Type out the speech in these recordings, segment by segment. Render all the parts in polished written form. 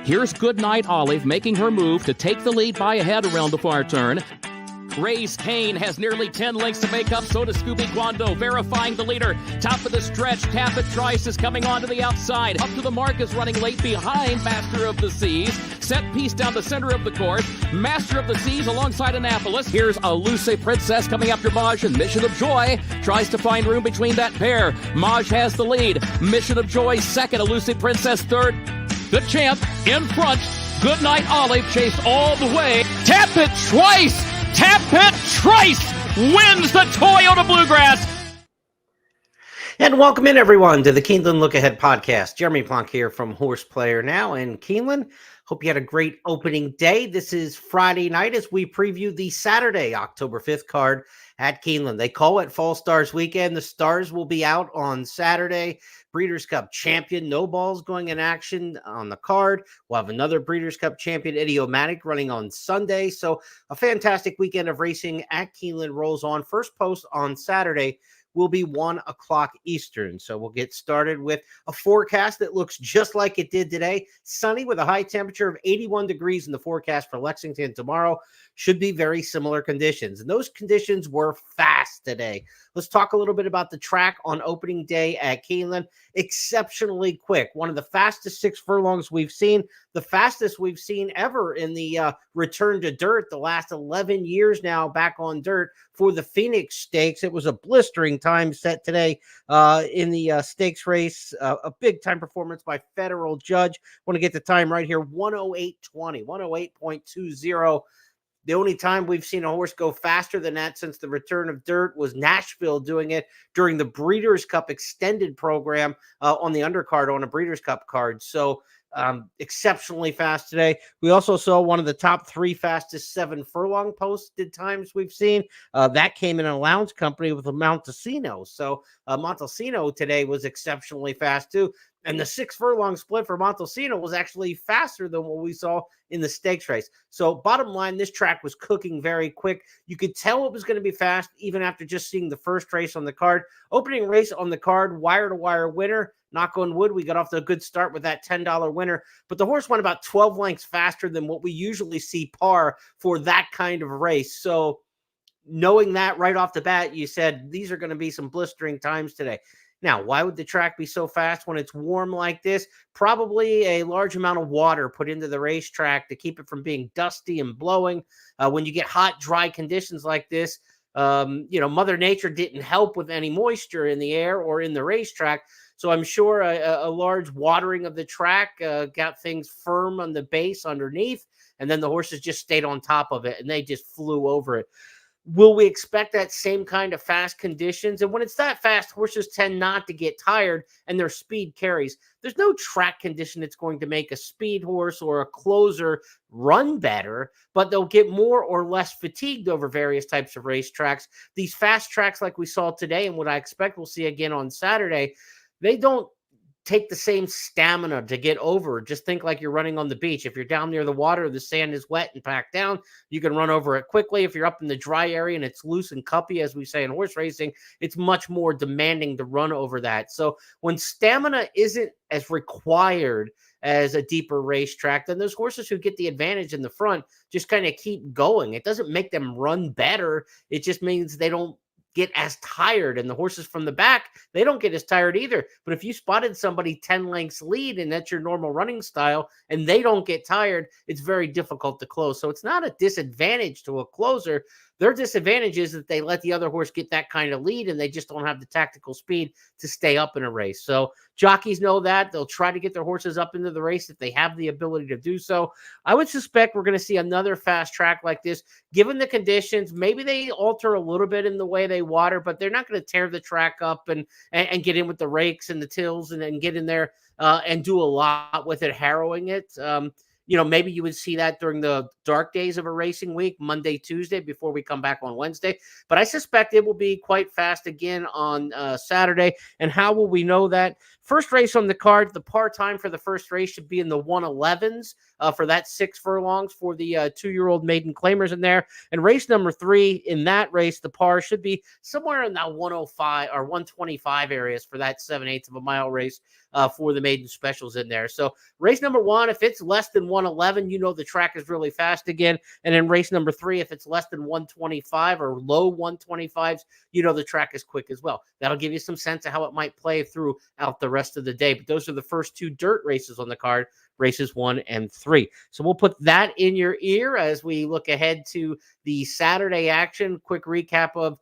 Here's Goodnight Olive making her move to take the lead by a head around the far turn. Race Kane has nearly 10 lengths to make up, so does Scooby Guando, verifying the leader. Top of the stretch, Tap It Trice is coming onto the outside. Up to the mark is running late behind Master of the Seas. Set piece down the center of the course. Master of the Seas alongside Annapolis. Here's Elusive Princess coming after Maj, and Mission of Joy tries to find room between that pair. Maj has the lead. Mission of Joy second, Elusive Princess third. The champ in front. Goodnight Olive chased all the way. Tap It Trice! Tap It Trice wins the Toyota Bluegrass. And welcome in, everyone, to the Keeneland Look Ahead podcast. Jeremy Plonk here from Horse Player Now in Keeneland. Hope you had a great opening day. This is Friday night as we preview the Saturday, October 5th card at Keeneland. They call it Fall Stars Weekend. The Stars will be out on Saturday. Breeders' Cup champion, No Balls going in action on the card. We'll have another Breeders' Cup champion, Idiomatic, running on Sunday. So a fantastic weekend of racing at Keeneland rolls on. First post on Saturday will be 1 o'clock Eastern. So we'll get started with a forecast that looks just like it did today. Sunny with a high temperature of 81 degrees in the forecast for Lexington tomorrow. Should be very similar conditions. And those conditions were fast today. Let's talk a little bit about the track on opening day at Keeneland. Exceptionally quick. One of the fastest 6 furlongs we've seen. The fastest we've seen ever in the return to dirt. The last 11 years now back on dirt for the Phoenix Stakes. It was a blistering time set today in the stakes race. A big time performance by federal judge. Want to get the time right here. 108.20. 108.20. The only time we've seen a horse go faster than that since the return of dirt was Nashville doing it during the Breeders' Cup extended program on the undercard on a Breeders' Cup card. So exceptionally fast today. We also saw one of the top 3 fastest 7 furlong posted times we've seen. That came in a lounge company with a Montesino. So Montesino today was exceptionally fast too. And the 6 furlong split for Montesino was actually faster than what we saw in the stakes race. So bottom line, this track was cooking very quick. You could tell it was going to be fast even after just seeing the first race on the card. Opening race on the card, wire-to-wire winner. Knock on wood, we got off to a good start with that $10 winner. But the horse went about 12 lengths faster than what we usually see par for that kind of race. So knowing that right off the bat, you said these are going to be some blistering times today. Now, why would the track be so fast when it's warm like this? Probably a large amount of water put into the racetrack to keep it from being dusty and blowing. When you get hot, dry conditions like this, Mother Nature didn't help with any moisture in the air or in the racetrack. So I'm sure a large watering of the track got things firm on the base underneath, and then the horses just stayed on top of it, and they just flew over it. Will we expect that same kind of fast conditions? And when it's that fast, horses tend not to get tired and their speed carries. There's no track condition that's going to make a speed horse or a closer run better, but they'll get more or less fatigued over various types of racetracks. These fast tracks like we saw today and what I expect we'll see again on Saturday, they don't take the same stamina to get over. Just think like you're running on the beach. If you're down near the water, the sand is wet and packed down, you can run over it quickly. If you're up in the dry area and it's loose and cuppy, as we say in horse racing, it's much more demanding to run over that. So when stamina isn't as required as a deeper racetrack, then those horses who get the advantage in the front just kind of keep going. It doesn't make them run better. It just means they don't get as tired, and the horses from the back, they don't get as tired either. But if you spotted somebody 10 lengths lead and that's your normal running style and they don't get tired, it's very difficult to close. So it's not a disadvantage to a closer. Their disadvantage is that they let the other horse get that kind of lead and they just don't have the tactical speed to stay up in a race. So jockeys know that. They'll try to get their horses up into the race if they have the ability to do so. I would suspect we're going to see another fast track like this. Given the conditions, maybe they alter a little bit in the way they water, but they're not going to tear the track up and get in with the rakes and the tills and get in there and do a lot with it, harrowing it. maybe you would see that during the dark days of a racing week, Monday, Tuesday, before we come back on Wednesday. But I suspect it will be quite fast again on Saturday. And how will we know that? First race on the card, the par time for the first race should be in the 111s for that 6 furlongs for the 2-year-old maiden claimers in there. And race number 3, in that race, the par should be somewhere in that 105 or 125 areas for that 7/8 of a mile race for the maiden specials in there. So race number 1, if it's less than 111, the track is really fast again. And then race number 3, if it's less than 125 or low 125s, the track is quick as well. That'll give you some sense of how it might play throughout the rest of the day. But those are the first 2 dirt races on the card, races 1 and 3. So we'll put that in your ear as we look ahead to the Saturday action. Quick recap of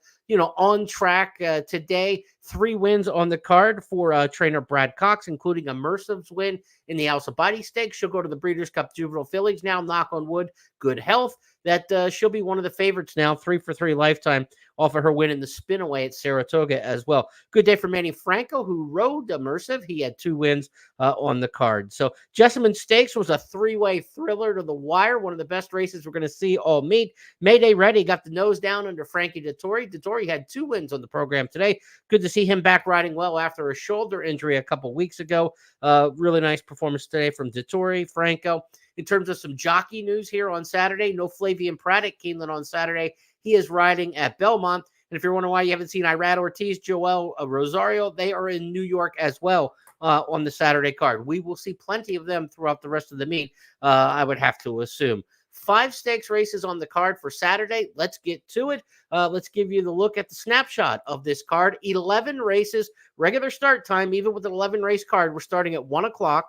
on track today. 3 wins on the card for trainer Brad Cox, including a Mercive's win in the Alcibiades Stakes. She'll go to the Breeders' Cup Juvenile Fillies now, knock on wood, good health. That she'll be one of the favorites now, 3 for 3 lifetime off of her win in the Spinaway at Saratoga as well. Good day for Manny Franco, who rode the Mercive. He had 2 wins on the card. So Jessamine Stakes was a 3-way thriller to the wire, one of the best races we're going to see all meet. Mayday Ready got the nose down under Frankie Dettori. Dettori had 2 wins on the program today. Good to see him back riding well after a shoulder injury a couple weeks ago. Really nice performance today from Dettori, Franco. In terms of some jockey news here on Saturday, no Flavian Pratt at Keeneland on Saturday. He is riding at Belmont. And if you're wondering why you haven't seen Irad Ortiz, Joel Rosario, they are in New York as well on the Saturday card. We will see plenty of them throughout the rest of the meet, I would have to assume. 5 stakes races on the card for Saturday. Let's get to it. Let's give you the look at the snapshot of this card. 11 races, regular start time, even with an 11-race card. We're starting at 1 o'clock.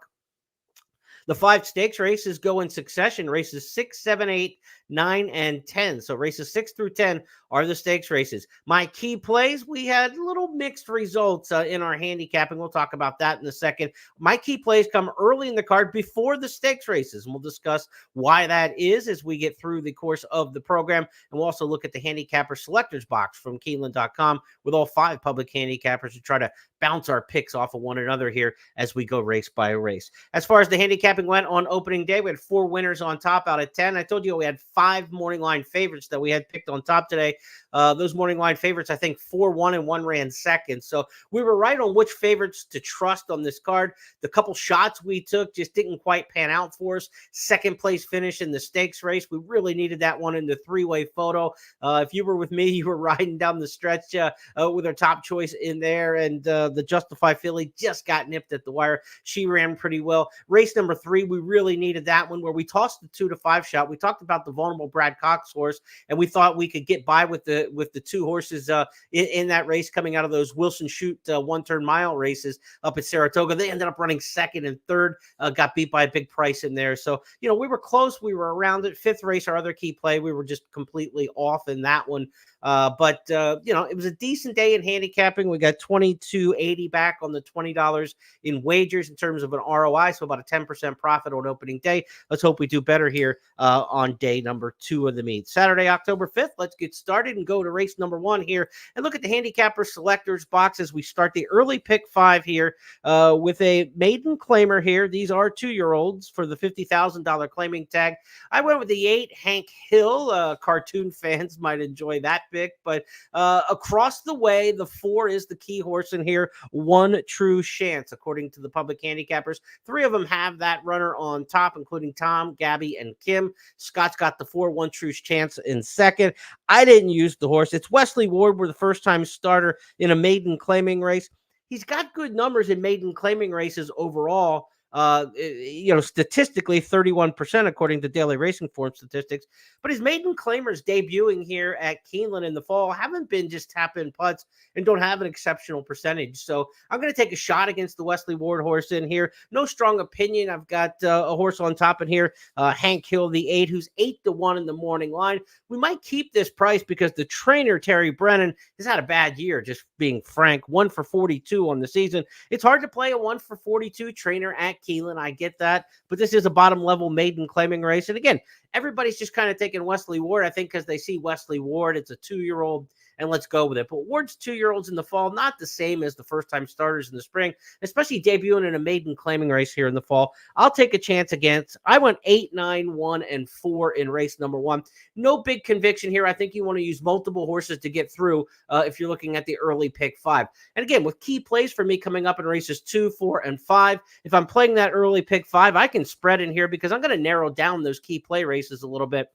The 5 stakes races go in succession. Races 6, 7, 8, 9, and 10. So races 6 through 10 are the stakes races. My key plays, we had little mixed results in our handicapping. We'll talk about that in a second. My key plays come early in the card before the stakes races, and we'll discuss why that is as we get through the course of the program. And we'll also look at the handicapper selectors box from Keeneland.com with all 5 public handicappers to try to bounce our picks off of one another here as we go race by race. As far as the handicapping went on opening day, we had 4 winners on top out of 10. I told you we had 5 morning line favorites that we had picked on top today. Those morning line favorites, I think 4 won and 1 ran second. So we were right on which favorites to trust on this card. The couple shots we took just didn't quite pan out for us. Second place finish in the stakes race. We really needed that one in the 3-way photo. If you were with me, you were riding down the stretch with our top choice in there. And the Justify filly just got nipped at the wire. She ran pretty well. Race number 3, we really needed that one where we tossed the 2 to 5 shot. We talked about the vulnerable Brad Cox horse, and we thought we could get by with the 2 horses in that race coming out of those Wilson Shoot 1-turn mile races up at Saratoga. They ended up running second and third, got beat by a big price in there. So, we were close. We were around it. 5th race, our other key play, we were just completely off in that one. But it was a decent day in handicapping. We got $22.80 back on the $20 in wagers in terms of an ROI, so about a 10% profit on opening day. Let's hope we do better here on day number 2 of the meet. Saturday, October 5th, let's get started and go to race number 1 here and look at the handicapper selectors box as we start the early pick 5 here with a maiden claimer here. These are 2-year-olds for the $50,000 claiming tag. I went with the 8, Hank Hill. Cartoon fans might enjoy that pick, but across the way, the 4 is the key horse in here, One True Chance, according to the public handicappers. 3 of them have that runner on top, including Tom, Gabby, and Kim. Scott's got the 4, One True Chance in second. I didn't use the horse. It's Wesley Ward. We're the first-time starter in a maiden claiming race. He's got good numbers in maiden claiming races overall. Statistically 31% according to Daily Racing Form statistics, but his maiden claimers debuting here at Keeneland in the fall haven't been just tap-in putts and don't have an exceptional percentage. So I'm going to take a shot against the Wesley Ward horse in here. No strong opinion. I've got a horse on top in here, Hank Hill, the 8, who's 8-1 in the morning line. We might keep this price because the trainer, Terry Brennan, has had a bad year, just being frank. 1 for 42 on the season. It's hard to play a 1 for 42 trainer at Keeneland. I get that, but this is a bottom level maiden claiming race. And again, everybody's just kind of taking Wesley Ward, I think, because they see Wesley Ward. It's a 2-year-old and let's go with it. But Ward's 2-year-olds in the fall, not the same as the first-time starters in the spring, especially debuting in a maiden claiming race here in the fall. I'll take a chance against. I went 8, 9, 1, and 4 in race number 1. No big conviction here. I think you want to use multiple horses to get through if you're looking at the early pick 5. And again, with key plays for me coming up in races 2, 4, and 5, if I'm playing that early pick 5, I can spread in here because I'm going to narrow down those key play races a little bit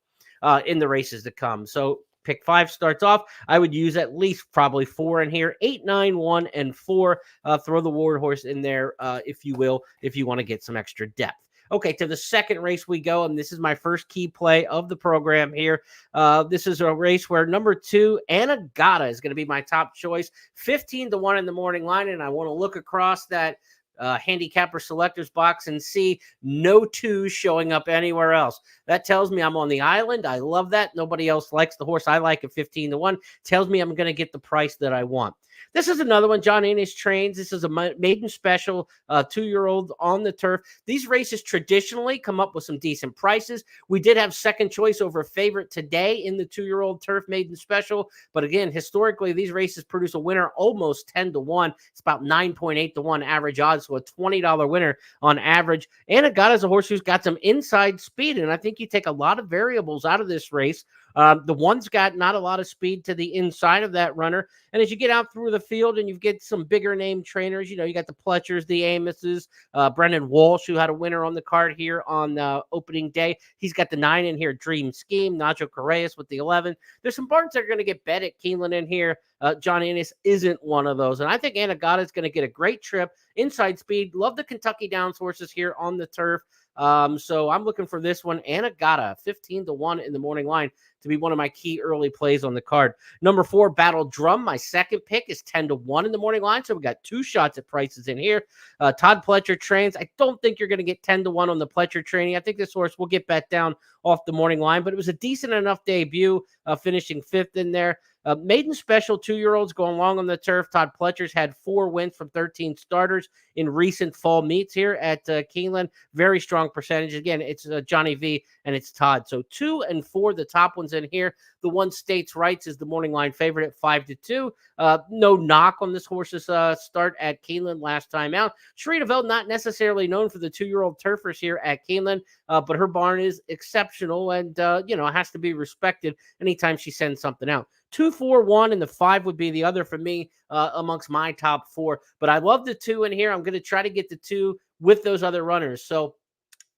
in the races to come. So pick 5 starts off. I would use at least probably 4 in here. 8, 9, 1, and 4. Throw the Ward horse in there, if you will, if you want to get some extra depth. Okay, to the second race we go, and this is my first key play of the program here. This is a race where number 2, Anagata, is going to be my top choice. 15-1 in the morning line, and I want to look across that handicapper selectors box and see no 2s showing up anywhere else. That tells me I'm on the island. I love that. Nobody else likes the horse I like at 15-1. Tells me I'm going to get the price that I want. This is another one. John Ennis trains. This is a maiden special, 2-year-old on the turf. These races traditionally come up with some decent prices. We did have second choice over favorite today in the 2-year-old turf maiden special. But again, historically, these races produce a winner almost 10-1. It's about 9.8-1 average odds, so a $20 winner on average. Anagata is a horse who's got some inside speed, and I think you take a lot of variables out of this race. The one's got not a lot of speed to the inside of that runner. And as you get out through the field and you get some bigger name trainers, you got the Pletchers, the Amoses, Brendan Walsh, who had a winner on the card here on opening day. He's got the 9 in here, Dream Scheme, Nacho Correas with the 11. There's some barns that are going to get bet at Keeneland in here. John Ennis isn't one of those. And I think Anagata is going to get a great trip, inside speed. Love the Kentucky Downs horses here on the turf. So I'm looking for this one, Anagata, 15-1 in the morning line, to be one of my key early plays on the card. Number 4, Battle Drum. My second pick is 10-1 in the morning line. So we got 2 shots at prices in here. Todd Pletcher trains. I don't think you're going to get 10-1 on the Pletcher training. I think this horse will get bet down off the morning line, but it was a decent enough debut, finishing 5th in there. Maiden special 2-year-olds going long on the turf. Todd Pletcher's had 4 wins from 13 starters in recent fall meets here at Keeneland. Very strong percentage. Again, it's Johnny V and it's Todd. So 2 and 4, the top ones in here. The one States Rights is the morning line favorite at 5-2. No knock on this horse's start at Keeneland last time out. Sherita Veld, not necessarily known for the 2-year-old turfers here at Keeneland, but her barn is exceptional and, has to be respected anytime she sends something out. 2, 4, 1, and the 5 would be the other for me amongst my top 4. But I love the 2 in here. I'm going to try to get the 2 with those other runners. So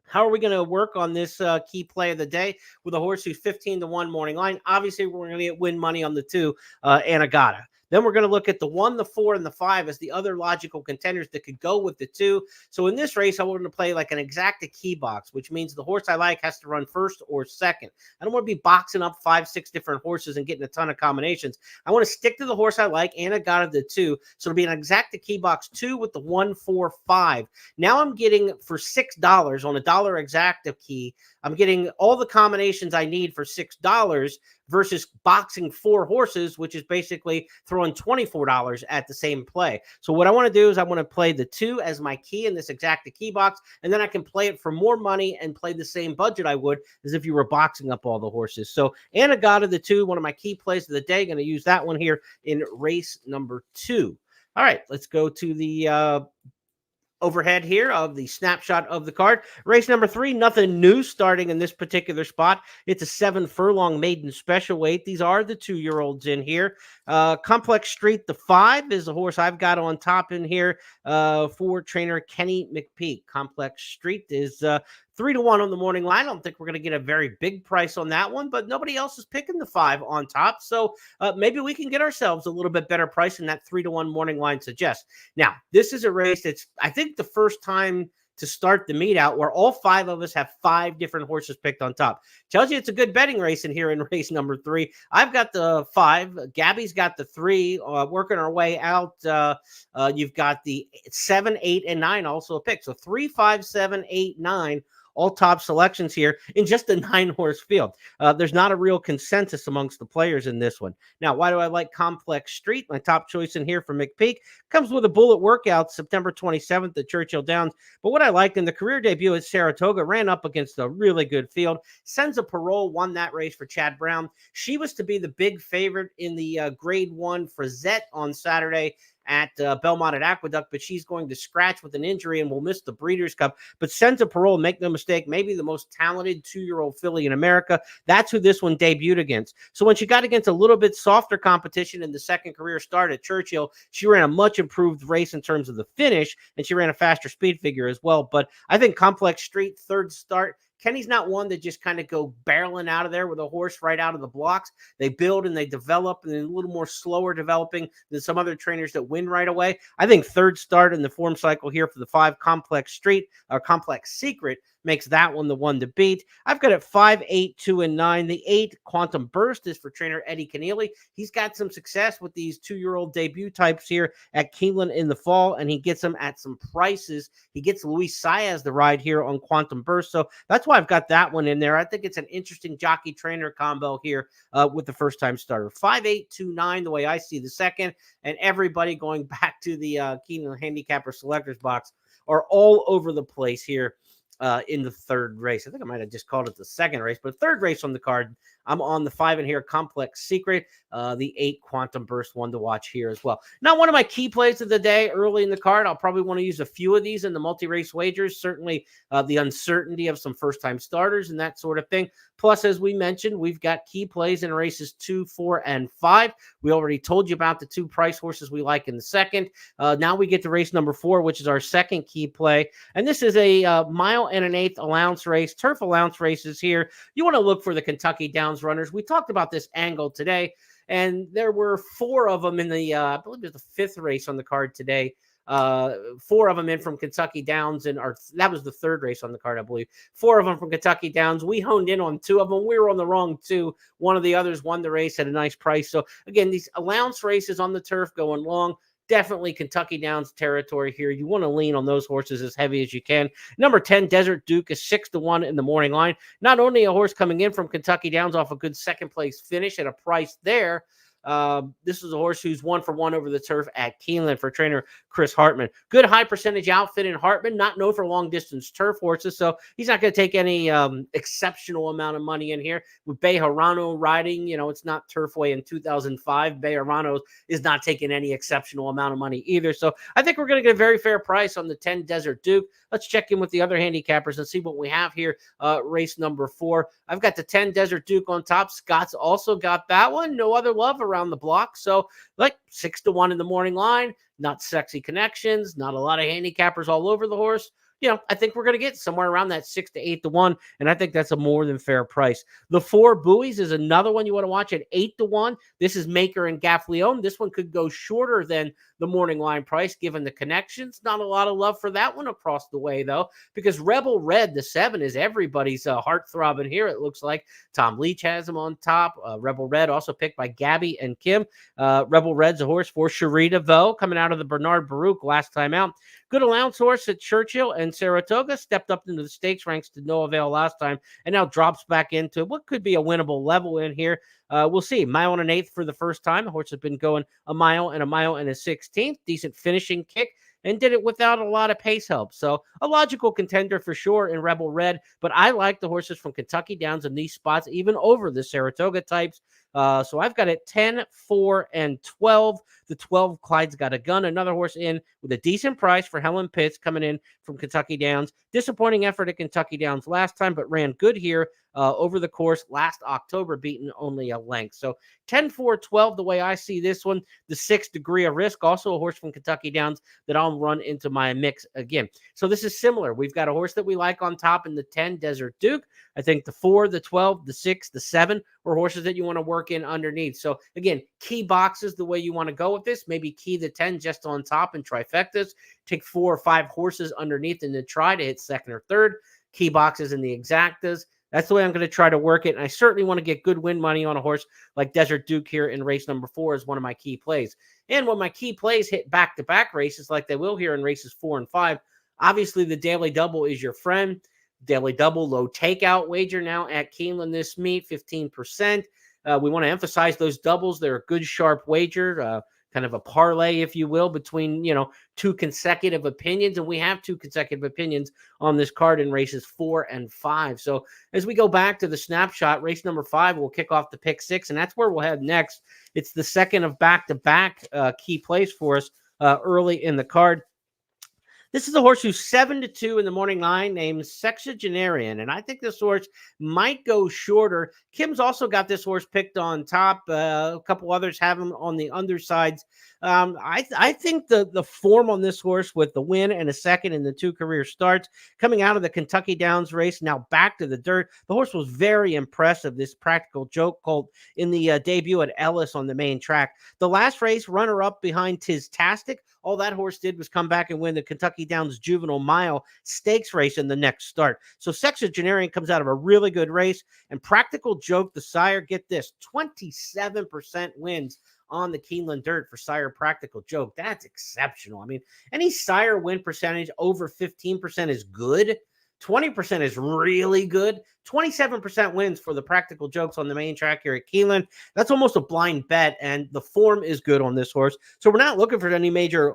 how are we going to work on this key play of the day with a horse who's 15-1 morning line? Obviously, we're going to get win money on the 2, Anagata. Then we're going to look at the 1, the 4, and the 5 as the other logical contenders that could go with the 2. So in this race, I want to play like an exacta key box, which means the horse I like has to run first or second. I don't want to be boxing up 5, 6 different horses and getting a ton of combinations. I want to stick to the horse I like, and I got the 2. So it'll be an exacta key box 2 with the 1, 4, 5. Now I'm getting for $6 on a dollar exacta key. I'm getting all the combinations I need for $6 versus boxing 4 horses, which is basically throwing $24 at the same play. So what I want to do is I want to play the 2 as my key in this exacta key box, and then I can play it for more money and play the same budget I would as if you were boxing up all the horses. So Anagata, the 2, one of my key plays of the day. Going to use that one here in race number 2. All right, let's go to the overhead here of the snapshot of the card. Race number 3, nothing new starting in this particular spot. It's a 7 furlong maiden special weight. These are the 2-year-olds in here. Complex Street, the 5, is the horse I've got on top in here for trainer Kenny McPeek. Complex Street is 3-1 on the morning line. I don't think we're going to get a very big price on that one, but nobody else is picking the 5 on top. So maybe we can get ourselves a little bit better price than that 3-1 morning line suggests. Now, this is a race that's, I think, the first time to start the meet out where all 5 of us have 5 different horses picked on top. Tells you it's a good betting race in here in race number 3. I've got the 5. Gabby's got the 3. Working our way out, you've got the 7, 8, and 9 also a pick. So 3, 5, 7, 8, 9 all top selections here in just a 9-horse field. There's not a real consensus amongst the players in this one. Now, why do I like Complex Street? My top choice in here for McPeek comes with a bullet workout September 27th at Churchill Downs. But what I liked in the career debut at Saratoga, ran up against a really good field. Senza Parole won that race for Chad Brown. She was to be the big favorite in the Grade 1 Frazette on Saturday at Belmont at Aqueduct, but she's going to scratch with an injury and will miss the Breeders' Cup. But Senza Parole, make no mistake, maybe the most talented 2-year-old filly in America. That's who this one debuted against. So when she got against a little bit softer competition in the second career start at Churchill, she ran a much improved race in terms of the finish, and she ran a faster speed figure as well. But I think Complex Street, third start, Kenny's not one that just kind of go barreling out of there with a horse right out of the blocks. They build and they develop, and they're a little more slower developing than some other trainers that win right away. I think third start in the form cycle here for the 5 Complex Street or Complex Secret makes that one the one to beat. I've got it 5, 8, 2, and 9. The 8 Quantum Burst is for trainer Eddie Keneally. He's got some success with these 2-year-old debut types here at Keeneland in the fall, and he gets them at some prices. He gets Luis Saez the ride here on Quantum Burst, so that's why I've got that one in there. I think it's an interesting jockey trainer combo here with the first time starter. 5, 8, 2, 9, the way I see the second, and everybody going back to the Keeneland Handicapper Selectors Box are all over the place here in the third race. I think I might have just called it the second race, but third race on the card. I'm on the 5 in here, Complex Secret, the 8 Quantum Burst, one to watch here as well. Now, one of my key plays of the day early in the card, I'll probably want to use a few of these in the multi-race wagers, certainly the uncertainty of some first-time starters and that sort of thing. Plus, as we mentioned, we've got key plays in races 2, 4, and 5. We already told you about the 2 price horses we like in the second. Now we get to race number 4, which is our second key play. And this is a mile and an eighth allowance race, turf allowance races here. You want to look for the Kentucky Downs runners. We talked about this angle today, and there were 4 of them in the, I believe it was the 5th race on the card today. 4 of them in from Kentucky Downs, and that was the 3rd race on the card, I believe. 4 of them from Kentucky Downs. We honed in on 2 of them. We were on the wrong 2. One of the others won the race at a nice price. So again, these allowance races on the turf going long. Definitely Kentucky Downs territory here. You want to lean on those horses as heavy as you can. Number 10, Desert Duke, is 6-1 in the morning line. Not only a horse coming in from Kentucky Downs off a good second place finish at a price there, this is a horse who's 1-for-1 over the turf at Keeneland for trainer Chris Hartman. Good high percentage outfit in Hartman, not known for long distance turf horses, so he's not going to take any exceptional amount of money in here. With Bejarano riding, it's not Turfway in 2005. Bejarano is not taking any exceptional amount of money either. So I think we're going to get a very fair price on the 10 Desert Duke. Let's check in with the other handicappers and see what we have here. Race number 4. I've got the 10 Desert Duke on top. Scott's also got that one. No other love around the block. So like 6-1 in the morning line, not sexy connections, not a lot of handicappers all over the horse. I think we're going to get somewhere around that 6 to 8-1, and I think that's a more than fair price. The 4 Buoys is another one you want to watch at 8-1. This is Maker and Gaffleone. This one could go shorter than the morning line price, given the connections. Not a lot of love for that one across the way, though, because Rebel Red, the 7, is everybody's heart-throbbing here, it looks like. Tom Leach has him on top. Rebel Red, also picked by Gabby and Kim. Rebel Red's a horse for Sharita Vo, coming out of the Bernard Baruch last time out. Good allowance horse at Churchill and Saratoga, stepped up into the stakes ranks to no avail last time, and now drops back into what could be a winnable level in here. We'll see. Mile and an eighth for the first time. The horse has been going a mile and a 16th. Decent finishing kick, and did it without a lot of pace help. So a logical contender for sure in Rebel Red, but I like the horses from Kentucky Downs in these spots, even over the Saratoga types. So I've got it 10, 4, and 12. The 12, Clyde's Got a Gun, another horse in with a decent price for Helen Pitts coming in from Kentucky Downs. Disappointing effort at Kentucky Downs last time, but ran good here over the course last October, beaten only a length. So 10, 4, 12, the way I see this one. The 6 Degree of Risk, also a horse from Kentucky Downs that I'll run into my mix again. So this is similar. We've got a horse that we like on top in the 10, Desert Duke. I think the 4, the 12, the 6, the 7 are horses that you want to work in underneath. So again, key boxes the way you want to go with this. Maybe key the 10 just on top and trifectas. Take 4 or 5 horses underneath and then try to hit second or third. Key boxes in the exactas. That's the way I'm going to try to work it. And I certainly want to get good win money on a horse like Desert Duke here in race number 4 is one of my key plays. And when my key plays hit back-to-back races like they will here in races 4 and 5, obviously the daily double is your friend. Daily double, low takeout wager now at Keeneland this meet, 15%. We want to emphasize those doubles. They're a good, sharp wager, kind of a parlay, if you will, between, two consecutive opinions. And we have two consecutive opinions on this card in races 4 and 5. So as we go back to the snapshot, race number 5 will kick off the pick 6, and that's where we'll head next. It's the second of back-to-back key plays for us early in the card. This is a horse who's 7-2 in the morning line named Sexagenarian, and I think this horse might go shorter. Kim's also got this horse picked on top. A couple others have him on the undersides. I think the form on this horse with the win and a second in the 2 career starts coming out of the Kentucky Downs race, now back to the dirt. The horse was very impressive, this Practical Joke colt in the debut at Ellis on the main track. The last race, runner-up behind Tiztastic. All that horse did was come back and win the Kentucky Downs Juvenile Mile Stakes race in the next start. So Sexagenarian comes out of a really good race. And Practical Joke, the sire, get this, 27% wins on the Keeneland dirt for sire Practical Joke. That's exceptional. I mean, any sire win percentage over 15% is good. 20% is really good. 27% wins for the Practical Jokes on the main track here at Keeneland. That's almost a blind bet, and the form is good on this horse. So we're not looking for any major,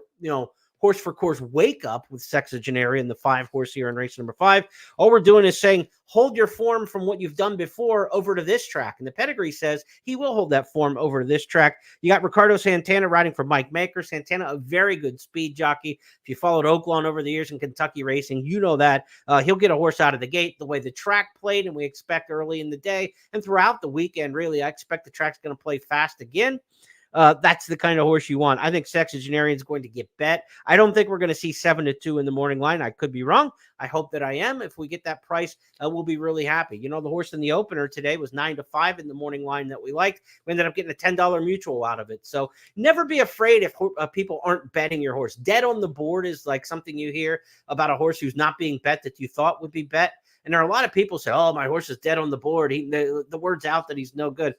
horse for course wake up with Sexagenarian, the 5 horse here in race number 5. All we're doing is saying, hold your form from what you've done before over to this track. And the pedigree says he will hold that form over to this track. You got Ricardo Santana riding for Mike Maker. Santana, a very good speed jockey. If you followed Oaklawn over the years in Kentucky racing, you know that he'll get a horse out of the gate the way the track played, and we expect early in the day and throughout the weekend. Really, I expect the track's going to play fast again. That's the kind of horse you want. I think Sexagenarian is going to get bet. I don't think we're going to see 7-2 in the morning line. I could be wrong. I hope that I am. If we get that price, we'll be really happy. The horse in the opener today was 9-5 in the morning line that we liked. We ended up getting a $10 mutual out of it. So never be afraid if people aren't betting your horse. Dead on the board is like something you hear about a horse who's not being bet that you thought would be bet. And there are a lot of people say, oh, my horse is dead on the board. The word's out that he's no good.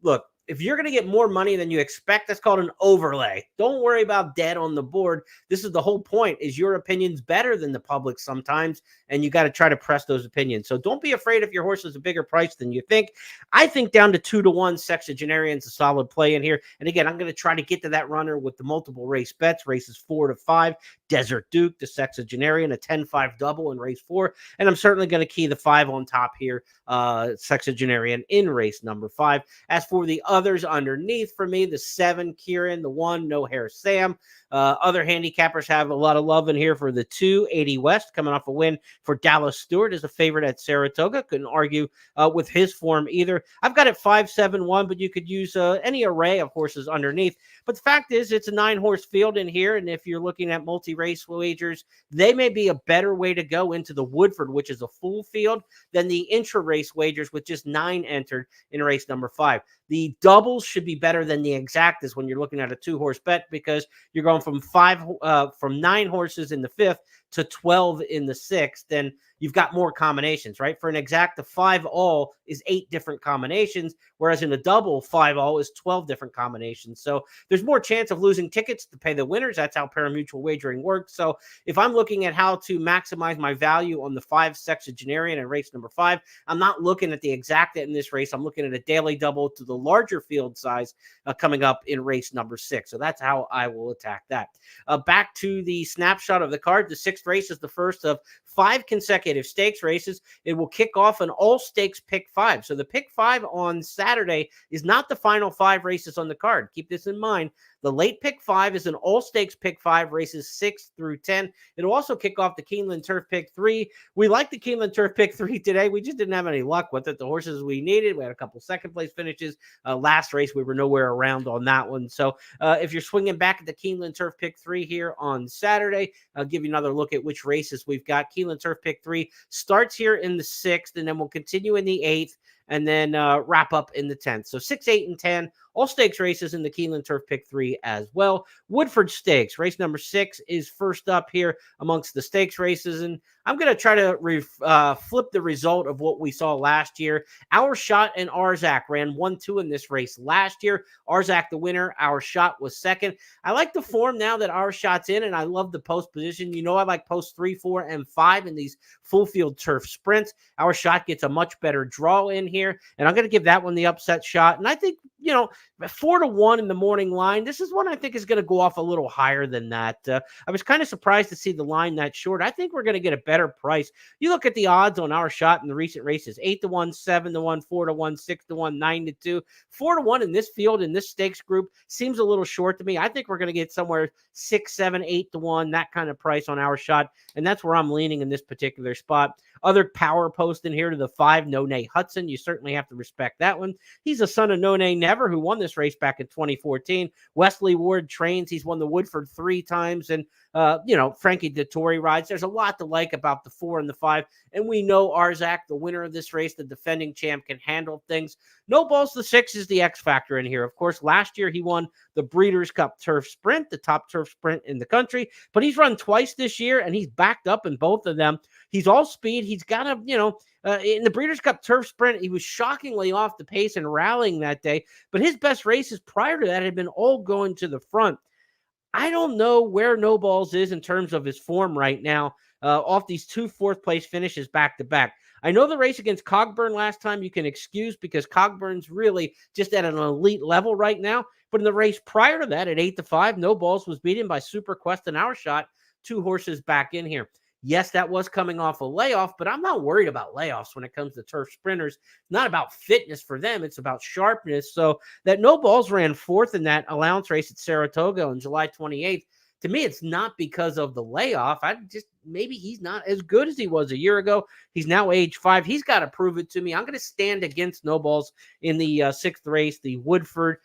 Look, if you're going to get more money than you expect, that's called an overlay. Don't worry about dead on the board. This is the whole point, is your opinion's better than the public sometimes, and you got to try to press those opinions. So don't be afraid if your horse is a bigger price than you think. I think down to 2-1, Sexagenarian's a solid play in here. And again, I'm going to try to get to that runner with the multiple race bets, races 4-5, Desert Duke to Sexagenarian, a 10-5 double in race 4. And I'm certainly going to key the 5 on top here, Sexagenarian in race number 5. As for the others underneath for me, the 7, Kieran, the 1, No Hair Sam. Other handicappers have a lot of love in here for the 2, 80 West, coming off a win for Dallas Stewart as a favorite at Saratoga. Couldn't argue with his form either. I've got it 5-7-1, but you could use any array of horses underneath. But the fact is, it's a 9-horse field in here, and if you're looking at multi-race wagers, they may be a better way to go into the Woodford, which is a full field, than the intra-race wagers with just 9 entered in race number 5. The doubles should be better than the exactas when you're looking at a 2-horse bet, because you're going from 9 horses in the 5th to 12 in the 6th, then you've got more combinations, right? For an exacta, 5 all is 8 different combinations, whereas in a double, 5 all is 12 different combinations. So there's more chance of losing tickets to pay the winners. That's how pari-mutuel wagering works. So if I'm looking at how to maximize my value on the 5 Sexagenarian in race number 5, I'm not looking at the exacta in this race. I'm looking at a daily double to the larger field size coming up in race number 6. So that's how I will attack that. Back to the snapshot of the card. The 6th race is the first of 5 consecutive stakes races. It will kick off an all-stakes pick 5. So the pick 5 on Saturday is not the final 5 races on the card. Keep this in mind. The late pick 5 is an all-stakes pick 5, races 6 through 10. It'll also kick off the Keeneland Turf pick 3. We like the Keeneland Turf pick 3 today. We just didn't have any luck with it. The horses we needed, we had a couple second-place finishes. Last race, we were nowhere around on that one. So if you're swinging back at the Keeneland Turf pick 3 here on Saturday, I'll give you another look at which races we've got. Keeneland Turf pick 3 starts here in the 6th, and then we'll continue in the 8th. and then wrap up in the 10th. So 6, 8, and 10, all stakes races in the Keeneland Turf Pick 3 as well. Woodford Stakes, race number 6 is first up here amongst the stakes races, and I'm going to try to flip the result of what we saw last year. Our Shot and Arzak ran 1-2 in this race last year. Arzak the winner. Our Shot was second. I like the form now that Our Shot's in, and I love the post position. You know I like post 3, 4, and 5 in these full field turf sprints. Our Shot gets a much better draw in here, and I'm going to give that one the upset shot. And I think, 4-1 in the morning line, this is one I think is going to go off a little higher than that. I was kind of surprised to see the line that short. I think we're going to get a better price. You look at the odds on Our Shot in the recent races: 8-1, 7-1, 4-1, 6-1, 9-2. 4-1 in this field, in this stakes group, seems a little short to me. I think we're going to get somewhere 6, 7, 8-1, that kind of price on Our Shot, and that's where I'm leaning in this particular spot. Other power post in here to the 5, Nonay Hudson. You certainly have to respect that one. He's a son of Nonay Never, who won this race back in 2014. Wesley Ward trains. He's won the Woodford 3 times, and Frankie Dettori rides. There's a lot to like about the 4 and the 5, and we know Arzak, the winner of this race, the defending champ, can handle things. No Balls the 6 is the X factor in here. Of course, last year he won the Breeders' Cup Turf Sprint, the top turf sprint in the country, but he's run twice this year, and he's backed up in both of them. He's all speed. He's got a, in the Breeders' Cup Turf Sprint, he was shockingly off the pace and rallying that day, but his best races prior to that had been all going to the front. I don't know where No Balls is in terms of his form right now, off these 2 fourth-place finishes back-to-back. I know the race against Cogburn last time you can excuse because Cogburn's really just at an elite level right now, but in the race prior to that at 8-5, No Balls was beaten by Super Quest and Our Shot, 2 horses back in here. Yes, that was coming off a layoff, but I'm not worried about layoffs when it comes to turf sprinters. It's not about fitness for them. It's about sharpness. So that No Balls ran 4th in that allowance race at Saratoga on July 28th. To me, it's not because of the layoff. Maybe he's not as good as he was a year ago. He's now age 5. He's got to prove it to me. I'm going to stand against No Balls in the 6th race, the Woodford.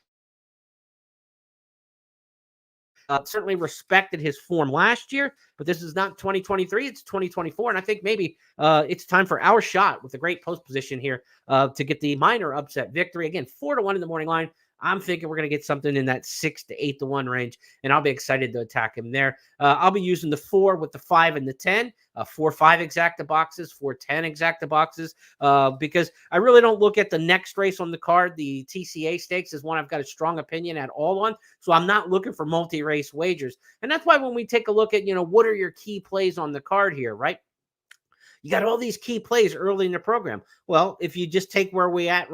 Certainly respected his form last year, but this is not 2023. It's 2024. And I think maybe it's time for Our Shot with a great post position here to get the minor upset victory. Again, 4-1 in the morning line. I'm thinking we're going to get something in that 6 to 8-1 range, and I'll be excited to attack him there. I'll be using the 4 with the 5 and the 10, 4-5 exacta boxes, 4-10 exacta boxes, because I really don't look at the next race on the card. The TCA Stakes is one I've got a strong opinion at all on, so I'm not looking for multi-race wagers. And that's why when we take a look at, what are your key plays on the card here, right? You got all these key plays early in the program. Well, if you just take where we're at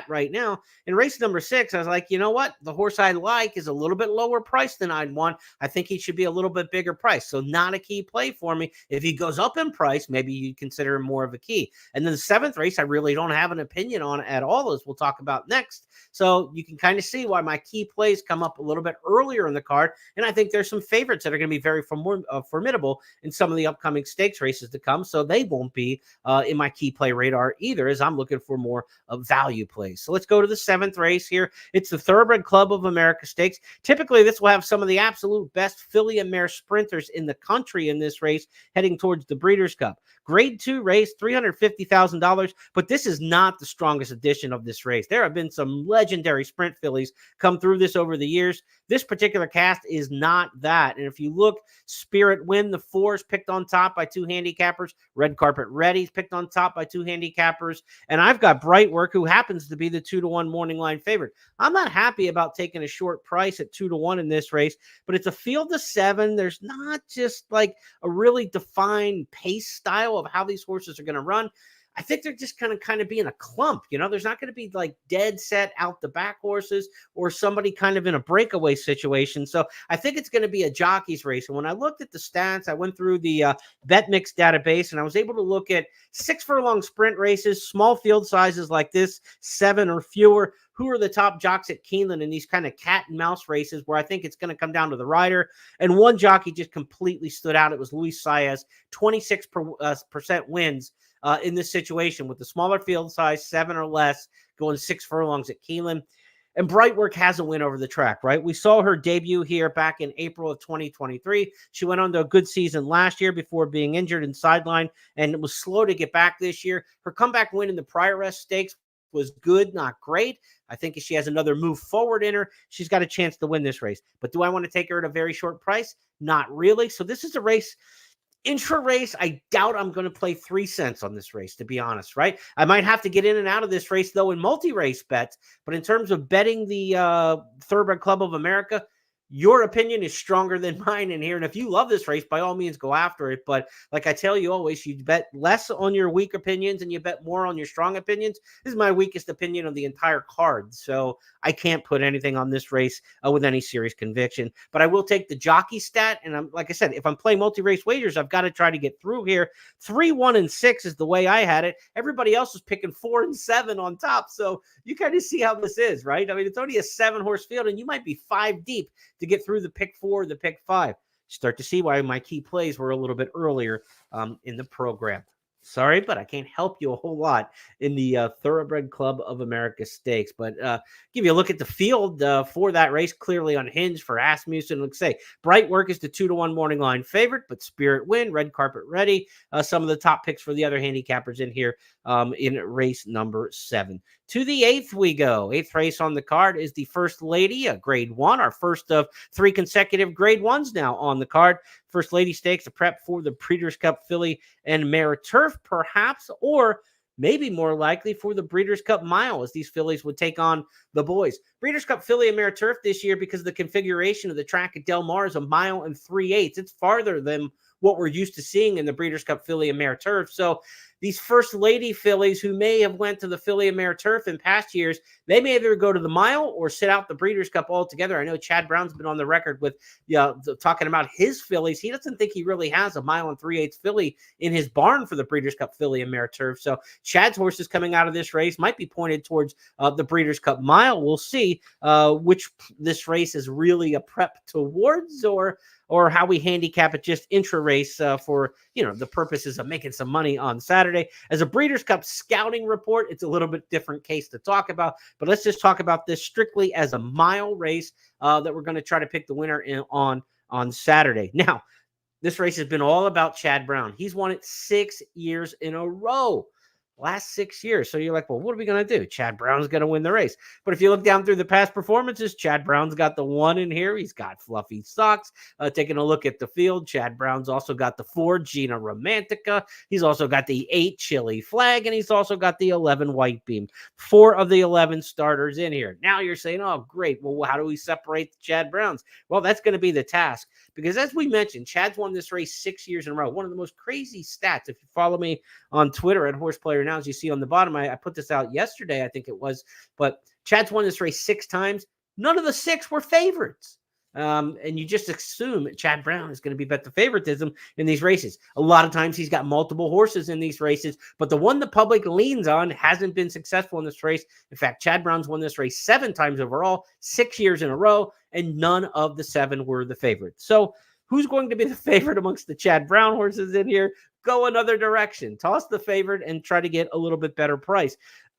right now, in race number 6, I was like, you know what? The horse I like is a little bit lower price than I'd want. I think he should be a little bit bigger price. So not a key play for me. If he goes up in price, maybe you consider him more of a key. And then the 7th race, I really don't have an opinion on at all, as we'll talk about next. So you can kind of see why my key plays come up a little bit earlier in the card. And I think there's some favorites that are going to be very formidable in some of the upcoming stakes races to come. So they won't be in my key play radar either, as I'm looking for more of value plays. So let's go to the 7th race here. It's the Thoroughbred Club of America Stakes. Typically, this will have some of the absolute best filly and mare sprinters in the country in this race heading towards the Breeders' Cup. Grade 2 race, $350,000, but this is not the strongest edition of this race. There have been some legendary sprint fillies come through this over the years. This particular cast is not that. And if you look, Spirit Win, the 4 is picked on top by 2 handicappers. Red Carpet Ready's picked on top by 2 handicappers. And I've got Bright Work, who happens to be the 2-1 morning line favorite. I'm not happy about taking a short price at 2-1 in this race, but it's a field of 7. There's not just like a really defined pace style of how these horses are going to run. I think they're just kind of being a clump. There's not going to be like dead set out the back horses or somebody kind of in a breakaway situation. So I think it's going to be a jockey's race. And when I looked at the stats, I went through the BetMix database, and I was able to look at 6 furlong sprint races, small field sizes like this, 7 or fewer. Who are the top jocks at Keeneland in these kind of cat and mouse races where I think it's going to come down to the rider? And one jockey just completely stood out. It was Luis Saez, 26% wins in this situation with the smaller field size, 7 or less, going 6 furlongs at Keeneland. And Brightwork has a win over the track, right? We saw her debut here back in April of 2023. She went on to a good season last year before being injured and sidelined, and it was slow to get back this year. Her comeback win in the Prioress Stakes was good, not great. I think if she has another move forward in her, she's got a chance to win this race. But do I want to take her at a very short price? Not really. So this is a race. Intra race, I doubt I'm going to play 3 cents on this race, to be honest, right? I might have to get in and out of this race, though, in multi-race bets. But in terms of betting the Thoroughbred Club of America, your opinion is stronger than mine in here. And if you love this race, by all means, go after it. But like I tell you always, you bet less on your weak opinions and you bet more on your strong opinions. This is my weakest opinion of the entire card. So I can't put anything on this race with any serious conviction. But I will take the jockey stat. And I'm like I said, if I'm playing multi-race wagers, I've got to try to get through here. 3, 1, and 6 is the way I had it. Everybody else was picking 4 and 7 on top. So you kind of see how this is, right? I mean, it's only a 7-horse field, and you might be 5 deep to get through the pick 4, the pick 5. Start to see why my key plays were a little bit earlier in the program. Sorry, but I can't help you a whole lot in the Thoroughbred Club of America Stakes. But give you a look at the field for that race, clearly unhinged for Asmussen. Let's say Brightwork is the 2-1 morning line favorite, but Spirit Win, Red Carpet Ready, some of the top picks for the other handicappers in here in race number 7. To the 8th we go. 8th race on the card is the First Lady, a grade 1, our first of 3 consecutive grade 1s now on the card. First Lady Stakes, a prep for the Breeders' Cup Filly and Mare Turf, perhaps, or maybe more likely for the Breeders' Cup Mile, as these fillies would take on the boys. Breeders' Cup Filly and Mare Turf this year, because of the configuration of the track at Del Mar, is 1 mile and 3/8. It's farther than what we're used to seeing in the Breeders' Cup Filly and Mare Turf. So these First Lady fillies who may have went to the Filly and Mare Turf in past years, they may either go to the mile or sit out the Breeders' Cup altogether. I know Chad Brown's been on the record with talking about his fillies. He doesn't think he really has 1 mile and 3/8 filly in his barn for the Breeders' Cup Filly and Mare Turf. So Chad's horses coming out of this race might be pointed towards the Breeders' Cup Mile. We'll see which this race is really a prep towards, or how we handicap it just intra-race for, the purposes of making some money on Saturday. As a Breeders' Cup scouting report, it's a little bit different case to talk about, but let's just talk about this strictly as a mile race that we're going to try to pick the winner on Saturday. Now, this race has been all about Chad Brown. He's won it 6 years in a row. Last 6 years. So you're like, well, what are we going to do? Chad Brown's going to win the race. But if you look down through the past performances, Chad Brown's got the 1 in here. He's got Fluffy Socks. Taking a look at the field, Chad Brown's also got the 4 Gina Romantica. He's also got the 8 Chili Flag, and he's also got the 11 White Beam. 4 of the 11 starters in here. Now you're saying, oh, great. Well, how do we separate the Chad Browns? Well, that's going to be the task. Because as we mentioned, Chad's won this race 6 years in a row. One of the most crazy stats. If you follow me on Twitter at Horseplayer Now, as you see on the bottom, I put this out yesterday, I think it was. But Chad's won this race 6 times. None of the 6 were favorites. And you just assume Chad Brown is going to be bet the favoritism in these races. A lot of times he's got multiple horses in these races, but the one the public leans on hasn't been successful in this race. In fact, Chad Brown's won this race 7 times overall, 6 years in a row, and none of the 7 were the favorites. So who's going to be the favorite amongst the Chad Brown horses in here? Go another direction. Toss the favorite and try to get a little bit better price.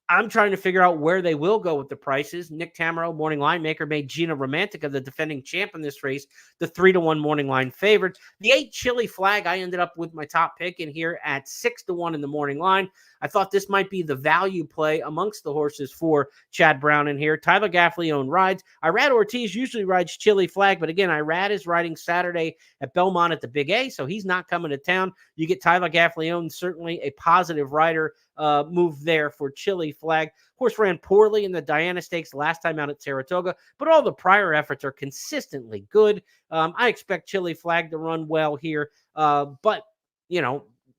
I'm trying to figure out where they will go with the prices. Nick Tamaro, morning line maker, made Gina Romantica, the defending champ in this race, the 3-1 morning line favorite. The 8 Chili Flag, I ended up with my top pick in here at 6-1 in the morning line. I thought this might be the value play amongst the horses for Chad Brown in here. Tyler Gaffleone rides. Irad Ortiz usually rides Chili Flag, but again, Irad is riding Saturday at Belmont at the Big A, so he's not coming to town. You get Tyler Gaffleone, certainly a positive rider move there for Chili Flag. Horse ran poorly in the Diana Stakes last time out at Saratoga, but all the prior efforts are consistently good. I expect Chili Flag to run well here, but,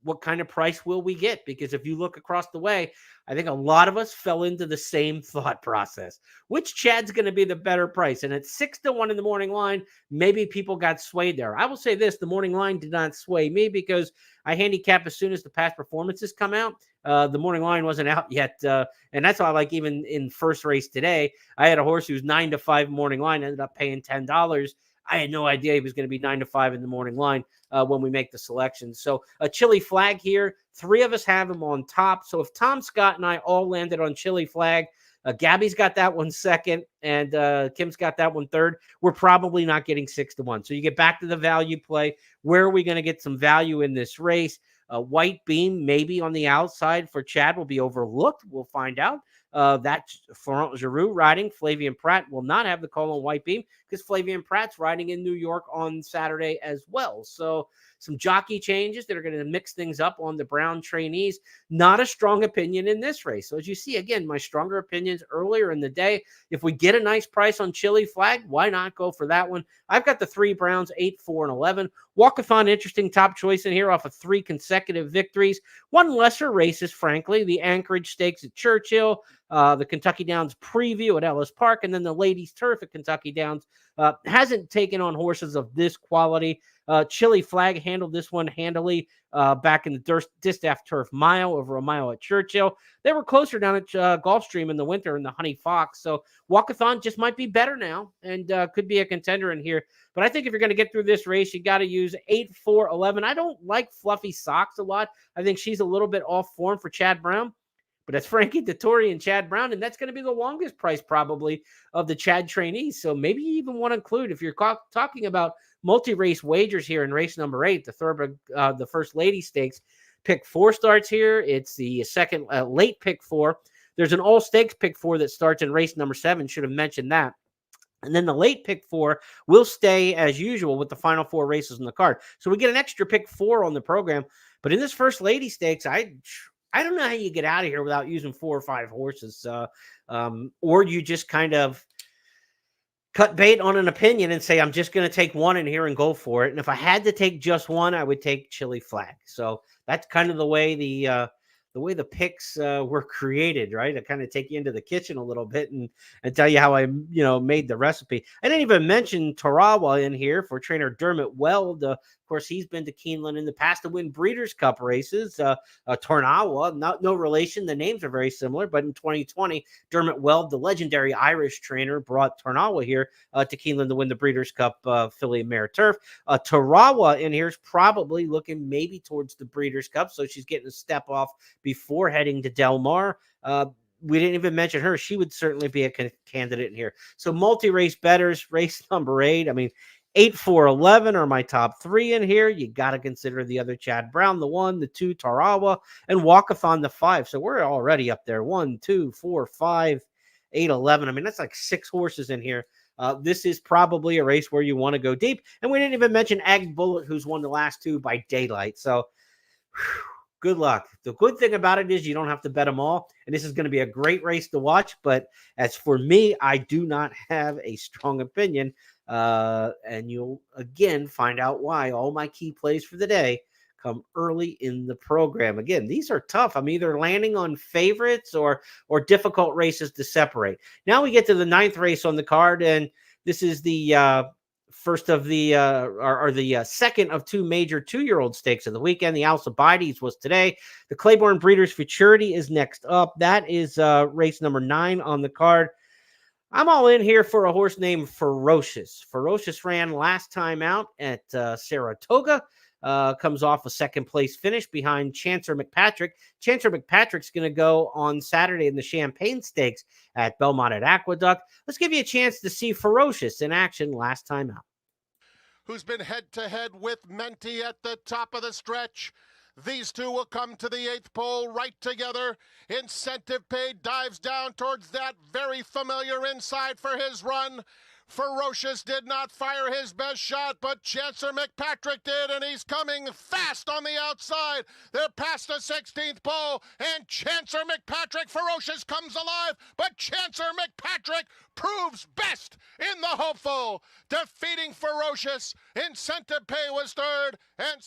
what kind of price will we get? Because if you look across the way, I think a lot of us fell into the same thought process. Which Chad's going to be the better price? And at 6-1 in the morning line, maybe people got swayed there. I will say this, the morning line did not sway me because I handicap as soon as the past performances come out. The morning line wasn't out yet. And that's why, like, even in first race today, I had a horse who's 9-5 morning line, ended up paying $10. I had no idea he was going to be 9-5 in the morning line when we make the selection. So a Chili Flag here. 3 of us have him on top. So if Tom Scott and I all landed on Chili Flag, Gabby's got that one second, and Kim's got that one third. We're probably not getting 6-1. So you get back to the value play. Where are we going to get some value in this race? White Beam, maybe on the outside for Chad, will be overlooked. We'll find out. That's Florent Giroux riding. Flavian Pratt will not have the call on White Beam because Flavian Pratt's riding in New York on Saturday as well. So some jockey changes that are going to mix things up on the Brown trainees. Not a strong opinion in this race. So as you see, again, my stronger opinions earlier in the day. If we get a nice price on Chili Flag, why not go for that one? I've got the 3 Browns, 8, 4, and 11. Walkathon, interesting top choice in here off of 3 consecutive victories. One lesser races, frankly, the Anchorage Stakes at Churchill, the Kentucky Downs Preview at Ellis Park, and then the Ladies Turf at Kentucky Downs. Hasn't taken on horses of this quality. Chili Flag handled this one handily back in the Distaff Turf Mile, over a mile at Churchill. They were closer down at Gulfstream in the winter in the Honey Fox. So Walkathon just might be better now and could be a contender in here. But I think if you're going to get through this race, you got to use 8, 4, 11. I don't like Fluffy Socks a lot. I think she's a little bit off form for Chad Brown. But that's Frankie Dettori and Chad Brown, and that's going to be the longest price probably of the Chad trainees. So maybe you even want to include, if you're talking about multi-race wagers here in race number 8, the Thurber, the First Lady Stakes, pick 4 starts here. It's the second late pick 4. There's an all stakes pick 4 that starts in race number 7. Should have mentioned that. And then the late pick 4 will stay as usual with the final 4 races on the card. So we get an extra pick 4 on the program. But in this First Lady Stakes, I don't know how you get out of here without using 4 or 5 horses, or you just kind of cut bait on an opinion and say, I'm just going to take one in here and go for it. And if I had to take just one, I would take Chili Flag. So that's kind of the way the picks were created, right? I kind of take you into the kitchen a little bit and tell you how I, made the recipe. I didn't even mention Tarawa in here for trainer Dermot Weld. Of course, he's been to Keeneland in the past to win Breeders' Cup races. Tarnawa, no relation. The names are very similar, but in 2020, Dermot Weld, the legendary Irish trainer, brought Tarnawa here to Keeneland to win the Breeders' Cup filly mare turf. Tarawa in here is probably looking maybe towards the Breeders' Cup, so she's getting a step off before heading to Del Mar. We didn't even mention her. She would certainly be a candidate in here. So multi-race bettors, race number 8. I mean, 8, 4, 11 are my top 3 in here. You got to consider the other Chad Brown, the 1, the 2, Tarawa, and Walkathon, the 5. So we're already up there. 1, 2, 4, 5, 8, 11. I mean, that's like 6 horses in here. This is probably a race where you want to go deep. And we didn't even mention Ag Bullet, who's won the last 2 by daylight. So good luck. The good thing about it is you don't have to bet them all. And this is going to be a great race to watch. But as for me, I do not have a strong opinion. And you'll again find out why all my key plays for the day come early in the program. Again, these are tough. I'm either landing on favorites or difficult races to separate. Now we get to the 9th race on the card, and this is the first of the the second of 2 major 2-year-old stakes of the weekend. The Alcibiades was today. The Claiborne Breeders Futurity is next up. That is race number 9 on the card. I'm all in here for a horse named Ferocious. Ferocious ran last time out at Saratoga. Comes off a 2nd place finish behind Chancer McPatrick. Chancer McPatrick's going to go on Saturday in the Champagne Stakes at Belmont at Aqueduct. Let's give you a chance to see Ferocious in action last time out. Who's been head-to-head with Menti at the top of the stretch. These 2 will come to the 8th pole right together. Incentive Paid dives down towards that very familiar inside for his run. Ferocious did not fire his best shot, but Chancer McPatrick did, and he's coming fast on the outside. They're past the 16th pole, and Chancer McPatrick, Ferocious comes alive, but Chancer McPatrick proves best in the hopeful. Defeating Ferocious, Incentive Pay was 3rd, and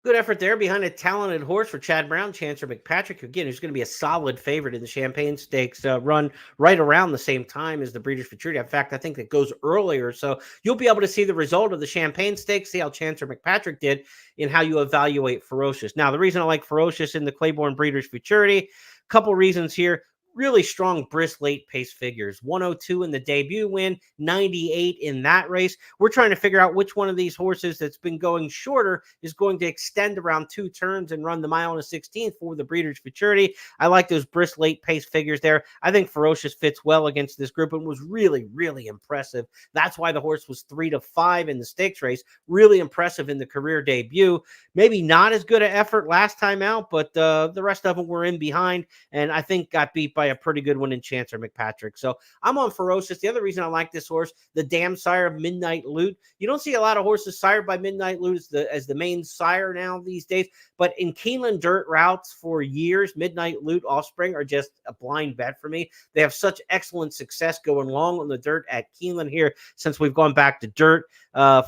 Good effort there behind a talented horse for Chad Brown, Chancer McPatrick, again, who's going to be a solid favorite in the Champagne Stakes, run right around the same time as the Breeders' Futurity. In fact, I think it goes earlier. So you'll be able to see the result of the Champagne Stakes, see how Chancer McPatrick did, and how you evaluate Ferocious. Now, the reason I like Ferocious in the Claiborne Breeders' Futurity, a couple reasons here. really strong, brisk late pace figures. 102 in the debut win, 98 in that race. We're trying to figure out which one of these horses that's been going shorter is going to extend around 2 turns and run the mile and a 16th for the Breeders Futurity. I like those brisk late pace figures there. I think Ferocious fits well against this group and was really, really impressive. That's why the horse was 3-5 in the stakes race. Really impressive in the career debut. Maybe not as good an effort last time out, but the rest of them were in behind, and I think got beat by a pretty good one in Chancer McPatrick. So I'm on Ferocious. The other reason I like this horse, the dam sire of Midnight Loot. You don't see a lot of horses sired by Midnight Loot as the main sire now these days, but in Keeneland dirt routes for years, Midnight Loot offspring are just a blind bet for me. They have such excellent success going long on the dirt at Keeneland here since we've gone back to dirt.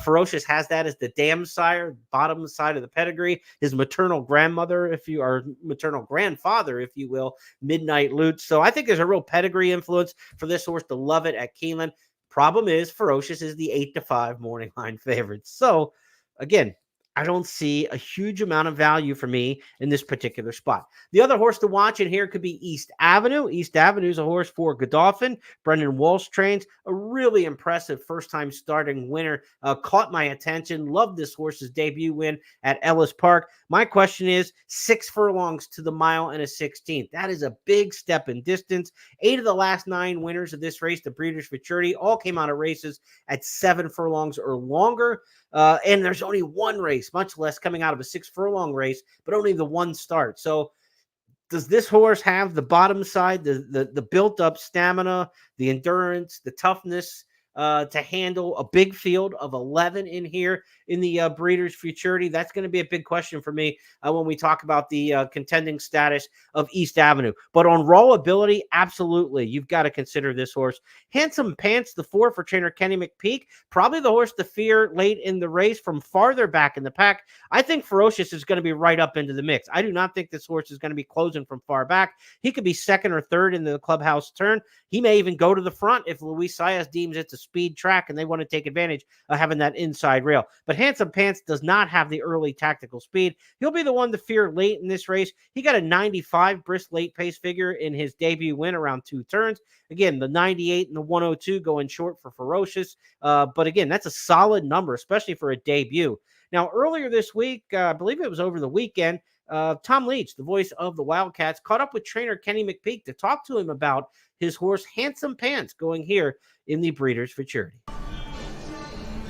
Ferocious has that as the dam sire, bottom side of the pedigree. His maternal grandmother, maternal grandfather, if you will, Midnight Loot. So I think there's a real pedigree influence for this horse to love it at Keeneland. Problem is, Ferocious is the 8-5 morning line favorite. So again, I don't see a huge amount of value for me in this particular spot. The other horse to watch in here could be East Avenue. East Avenue is a horse for Godolphin. Brendan Walsh trains. A really impressive first-time starting winner. Caught my attention. Loved this horse's debut win at Ellis Park. My question is 6 furlongs to the mile and a 16th. That is a big step in distance. 8 of the last 9 winners of this race, the Breeders' Futurity, all came out of races at 7 furlongs or longer. And there's only one race, much less coming out of a 6 furlong race, but only the one start. So does this horse have the bottom side, the built-up stamina, the endurance, the toughness to handle a big field of 11 in here in the Breeders' Futurity? That's going to be a big question for me when we talk about the contending status of East Avenue. But on raw ability, absolutely, you've got to consider this horse. Handsome Pants, the 4 for trainer Kenny McPeek, probably the horse to fear late in the race from farther back in the pack. I think Ferocious is going to be right up into the mix. I do not think this horse is going to be closing from far back. He could be second or third in the clubhouse turn. He may even go to the front if Luis Saez deems it's a speed track and they want to take advantage of having that inside rail. But Handsome Pants does not have the early tactical speed. He'll be the one to fear late in this race. He got a 95 brisk late pace figure in his debut win around 2 turns. Again, the 98 and the 102 going short for Ferocious. But again, that's a solid number, especially for a debut. Now, earlier this week, I believe it was over the weekend, Tom Leach, the voice of the Wildcats, caught up with trainer Kenny McPeek to talk to him about his horse Handsome Pants going here in the Breeders' Futurity.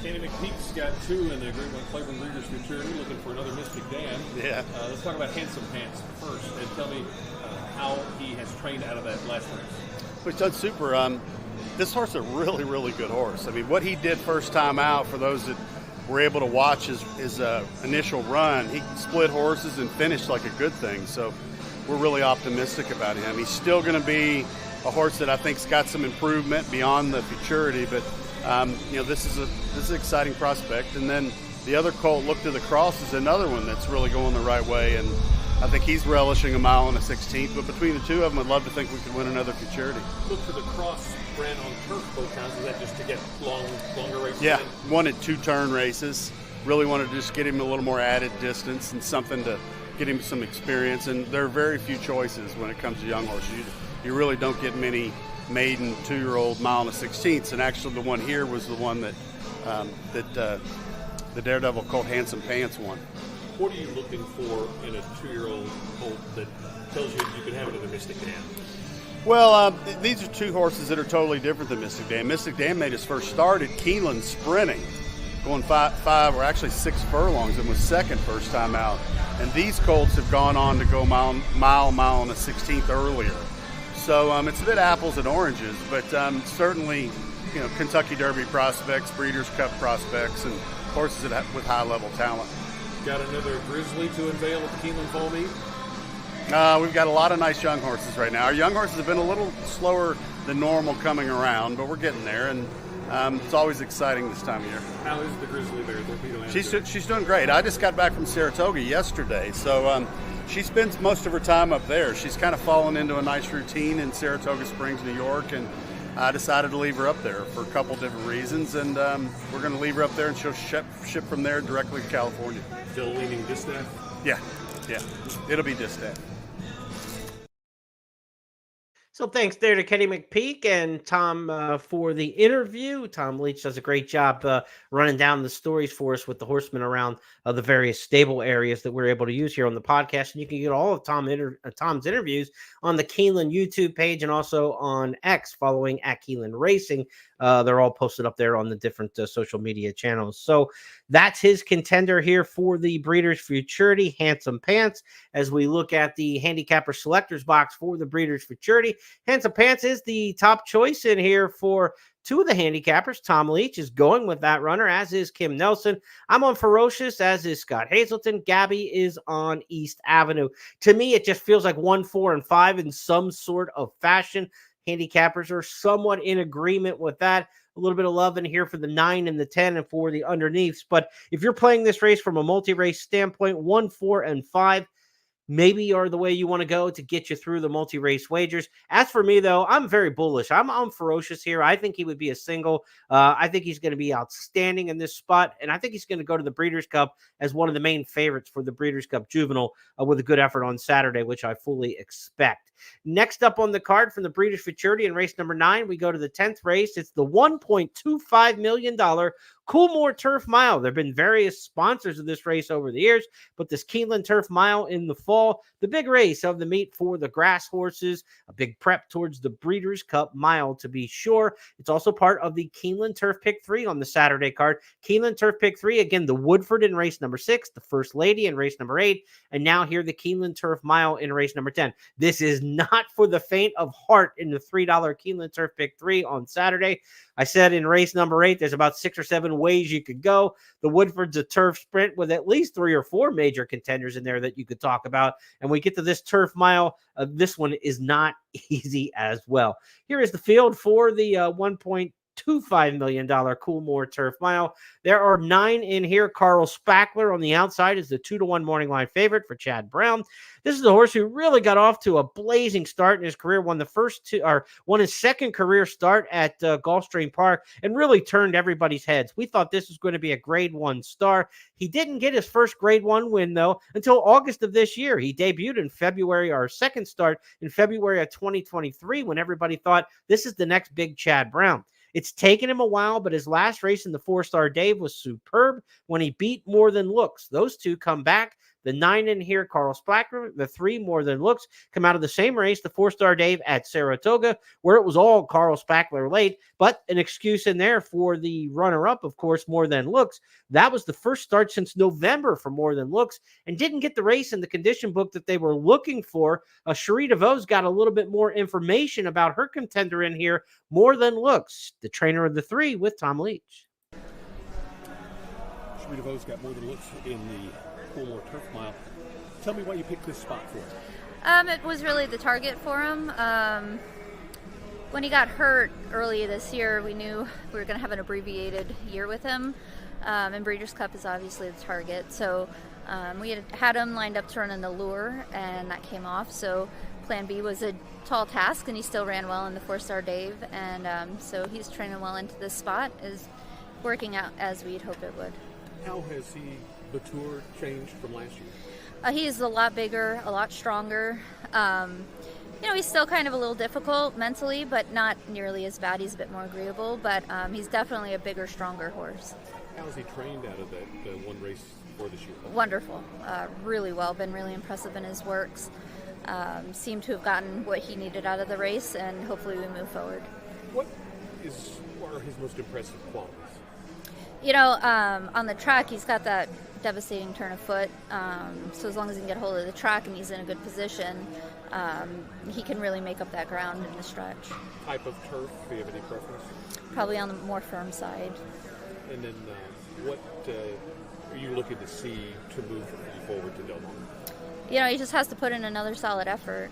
Kenny McPeek's got 2 in the Green One Cleveland Breeders' Futurity, looking for another Mystic Dan. Yeah. Let's talk about Handsome Pants first, and tell me how he has trained out of that last race. Well, he's done super. This horse is a really, really good horse. I mean, what he did first time out, for those that were able to watch his initial run, he split horses and finished like a good thing. So we're really optimistic about him. He's still going to be a horse that I think's got some improvement beyond the Futurity, but this is an exciting prospect. And then the other colt, Look to the Cross, is another one that's really going the right way, and I think he's relishing a mile and a 16th. But between the two of them, I'd love to think we could win another Futurity. Look to the Cross ran on turf both times. Is that just to get longer races? Yeah, wanted 2-turn races. Really wanted to just get him a little more added distance and something to get him some experience. And there are very few choices when it comes to young horses. You really don't get many maiden 2-year-old mile and a 16th, and actually the one here was the one that the Daredevil colt Handsome Pants won. What are you looking for in a 2-year-old colt that tells you you can have it in the Mystic Dan? Well, these are 2 horses that are totally different than Mystic Dan. Mystic Dan made his first start at Keeneland sprinting, going 5 or actually 6 furlongs, and was second first time out. And these colts have gone on to go mile and a 16th earlier. So it's a bit apples and oranges, but certainly, Kentucky Derby prospects, Breeders' Cup prospects, and horses with high-level talent. Got another Grizzly to unveil at the Keeneland Fall Meet? We've got a lot of nice young horses right now. Our young horses have been a little slower than normal coming around, but we're getting there, and it's always exciting this time of year. How is the Grizzly there? She's doing great. I just got back from Saratoga yesterday, so she spends most of her time up there. She's kind of fallen into a nice routine in Saratoga Springs, New York, and I decided to leave her up there for a couple different reasons, and we're going to leave her up there, and she'll ship from there directly to California. Still leaning distaff? Yeah, it'll be distaff. So thanks there to Kenny McPeek and Tom for the interview. Tom Leach does a great job running down the stories for us with the horsemen around the various stable areas that we're able to use here on the podcast. And you can get all of Tom's interviews on the Keeneland YouTube page and also on X following at Keeneland Racing. They're all posted up there on the different social media channels. So that's his contender here for the Breeders Futurity, Handsome Pants. As we look at the handicapper selectors box for the Breeders Futurity, Handsome Pants is the top choice in here for two of the handicappers. Tom Leach is going with that runner, as is Kim Nelson. I'm on Ferocious, as is Scott Hazelton. Gabby is on East Avenue. To me, it just feels like 1, 4, and 5 in some sort of fashion. Handicappers are somewhat in agreement with that. A little bit of love in here for the 9 and the 10 and for the underneaths. But if you're playing this race from a multi-race standpoint, 1, 4, and 5 maybe are the way you want to go to get you through the multi-race wagers. As for me, though, I'm very bullish. I'm on Ferocious here. I think he would be a single. I think he's going to be outstanding in this spot, and I think he's going to go to the Breeders' Cup as one of the main favorites for the Breeders' Cup Juvenile with a good effort on Saturday, which I fully expect. Next up on the card from the Breeders' Futurity in race number 9, we go to the 10th race. It's the $1.25 million Coolmore Turf Mile. There have been various sponsors of this race over the years, but this Keeneland Turf Mile in the fall, the big race of the meet for the grass horses, a big prep towards the Breeders' Cup Mile to be sure. It's also part of the Keeneland Turf Pick 3 on the Saturday card. Keeneland Turf Pick 3, again, the Woodford in race number 6, the First Lady in race number 8, and now here the Keeneland Turf Mile in race number 10. This is not for the faint of heart in the $3 Keeneland Turf Pick 3 on Saturday. I said in race number 8, there's about 6 or 7 ways you could go. The Woodford's a turf sprint with at least 3 or 4 major contenders in there that you could talk about. And we get to this turf mile. This one is not easy as well. Here is the field for the $1.25 million Coolmore Turf Mile. There are 9 in here. Carl Spackler on the outside is the 2-1 morning line favorite for Chad Brown. This is a horse who really got off to a blazing start in his career, won his second career start at Gulfstream Park, and really turned everybody's heads. We thought this was going to be a grade 1 star. He didn't get his first grade 1 win, though, until August of this year. He debuted in February, our second start in February of 2023, when everybody thought this is the next big Chad Brown. It's taken him a while, but his last race in the 4-star Dave was superb when he beat More Than Looks. Those two come back. The 9 in here, Carl Splacker. The 3, More Than Looks, come out of the same race, the 4-star Dave at Saratoga, where it was all Carl Spackler late, but an excuse in there for the runner-up, of course, More Than Looks. That was the first start since November for More Than Looks and didn't get the race in the condition book that they were looking for. Cherie DeVos got a little bit more information about her contender in here, More Than Looks, the trainer of the 3 with Tom Leach. Cherie DeVos got More Than Looks in the Coolmore Turf Mile. Tell me why you picked this spot for him. It was really the target for him. When he got hurt early this year, we knew we were going to have an abbreviated year with him, and Breeders' Cup is obviously the target. So we had him lined up to run in the Lure, and that came off. So Plan B was a tall task, and he still ran well in the 4-star Dave, and so he's training well into this spot, is working out as we'd hope it would. How has the tour changed from last year? He's a lot bigger, a lot stronger. He's still kind of a little difficult mentally, but not nearly as bad. He's a bit more agreeable, but he's definitely a bigger, stronger horse. How has he trained out of that one race for this year? Wonderful. Really well. Been really impressive in his works. Seemed to have gotten what he needed out of the race, and hopefully we move forward. What are his most impressive qualities? On the track, he's got that devastating turn of foot. So as long as he can get hold of the track and he's in a good position, he can really make up that ground in the stretch. Type of turf, do you have any preference? Probably on the more firm side. And then what are you looking to see to move forward to Del Mar? He just has to put in another solid effort.